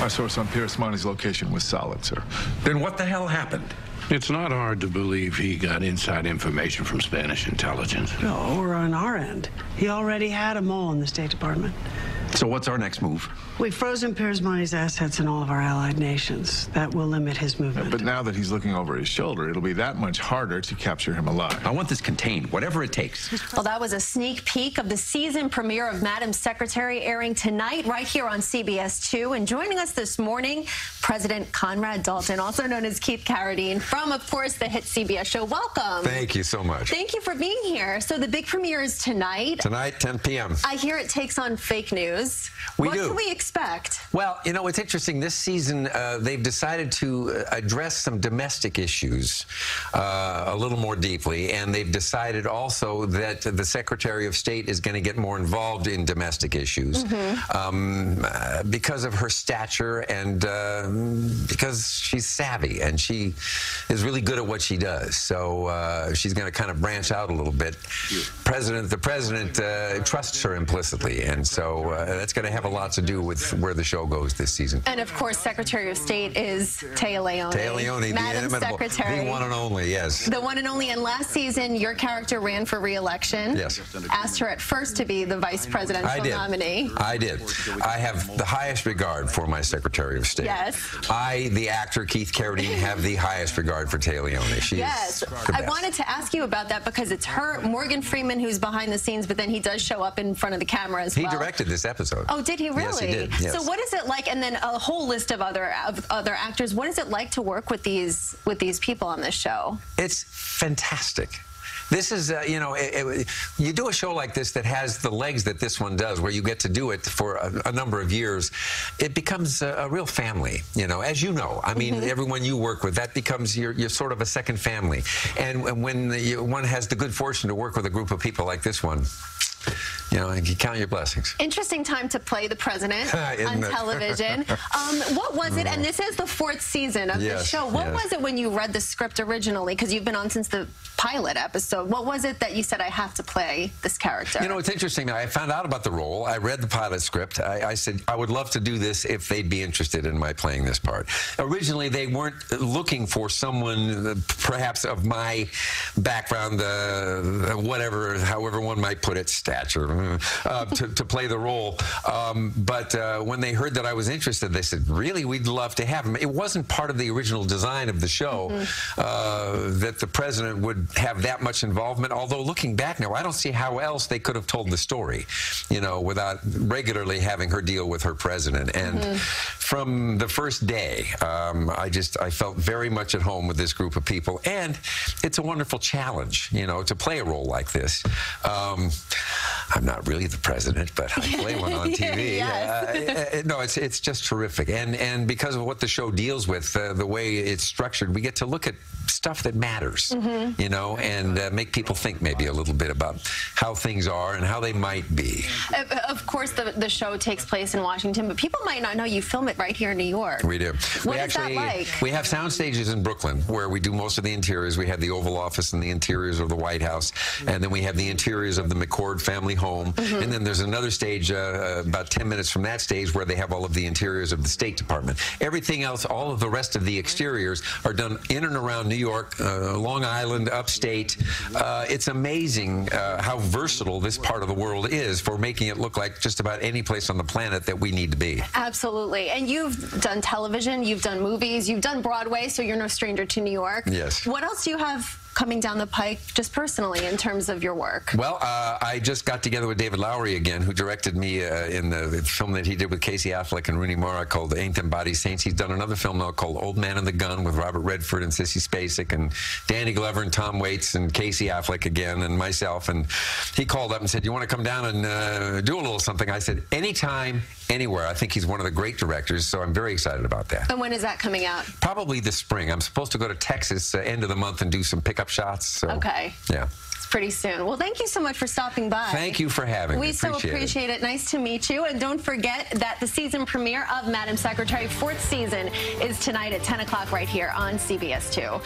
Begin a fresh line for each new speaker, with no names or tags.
Our source on Pierce Monty's location was solid, sir.
Then what the hell happened?
It's not hard to believe he got inside information from Spanish intelligence.
No, or on our end. He already had a mole in the State Department.
So what's our next move?
We've frozen Pierce Monty's assets in all of our allied nations. That will limit his movement.
But now that he's looking over his shoulder, it'll be that much harder to capture him alive.
I want this contained, whatever it takes.
Well, that was a sneak peek of the season premiere of Madam Secretary, airing tonight right here on CBS 2. And joining us this morning, President Conrad Dalton, also known as Keith Carradine, from, of course, the hit CBS show. Welcome.
Thank you so much.
Thank you for being here. So the big premiere is tonight.
Tonight, 10 p.m.
I hear it takes on fake news.
What
can we expect?
Well, you know, it's interesting. This season, they've decided to address some domestic issues a little more deeply, and they've decided also that the Secretary of State is going to get more involved in domestic issues because of her stature and because she's savvy and she is really good at what she does. So she's going to kind of branch out a little bit. The president trusts her implicitly, and so that's going to have a lot to do with where the show goes this season.
And of course, Secretary of State is Téa Leoni.
Téa Leoni, the inimitable,
Secretary.
the one and only, yes.
The one and only. And last season, your character ran for re-election.
Yes.
Asked her at first to be the vice presidential nominee.
I did. I have the highest regard for my Secretary of State.
Yes.
I, the actor Keith Carradine, have the highest regard for Téa Leoni. She's
yes.
the best.
I wanted to ask you about that because it's her, Morgan Freeman, who's behind the scenes, but then he does show up in front of the camera as well.
He directed this episode.
Oh, did he really?
Yes, he did. Yes.
So what is it like? And then a whole list of other actors. What is it like to work with these people on this show?
It's fantastic. This is, you know, you do a show like this that has the legs that this one does, where you get to do it for a number of years, it becomes a real family, you know, as you know. I mean, everyone you work with, that becomes your sort of a second family. And when one has the good fortune to work with a group of people like this one, you know, you count your blessings.
Interesting time to play the president on television. What was it? And this is the 4th season of the show. What was it when you read the script originally? Because you've been on since the pilot episode. What was it that you said, I have to play this character?
You know, it's interesting. I found out about the role. I read the pilot script. I said, I would love to do this if they'd be interested in my playing this part. Originally, they weren't looking for someone, perhaps of my background, whatever, however one might put it, stature, to play the role. But when they heard that I was interested, they said, really, we'd love to have him. It wasn't part of the original design of the show that the president would have that much involvement, although looking back now, I don't see how else they could have told the story, you know, without regularly having her deal with her president. And from the first day, I felt very much at home with this group of people, and it's a wonderful challenge, you know, to play a role like this. I'm not really the president, but I play one on TV. No, it's just terrific. And because of what the show deals with, the way it's structured, we get to look at stuff that matters, you know, and make people think maybe a little bit about how things are and how they might be.
Of course, the show takes place in Washington, but people might not know you film it right here in New York.
We do.
What is that like?
We have sound stages in Brooklyn where we do most of the interiors. We have the Oval Office and the interiors of the White House, and then we have the interiors of the McCord family home, and then there's another stage about 10 minutes from that stage where they have all of the interiors of the State Department. Everything else, all of the rest of the exteriors are done in and around New York, Long Island, upstate. It's amazing how versatile this part of the world is for making it look like just about any place on the planet that we need to be.
Absolutely. And you've done television, you've done movies, you've done Broadway, so you're no stranger to New York.
Yes.
What else do you have coming down the pike, just personally, in terms of your work?
Well, I just got together with David Lowery again, who directed me in the film that he did with Casey Affleck and Rooney Mara called Ain't Them Bodies Saints. He's done another film now called Old Man and the Gun with Robert Redford and Sissy Spacek and Danny Glover and Tom Waits and Casey Affleck again and myself. And he called up and said, you want to come down and do a little something? I said, anytime, anywhere. I think he's one of the great directors, so I'm very excited about that.
And when is that coming out?
Probably this spring. I'm supposed to go to Texas end of the month and do some pickup shots. So,
okay.
Yeah.
It's pretty soon. Well, thank you so much for stopping by.
Thank you for having me.
We so appreciate it. Nice to meet you. And don't forget that the season premiere of Madam Secretary, 4th season, is tonight at 10 o'clock right here on CBS 2.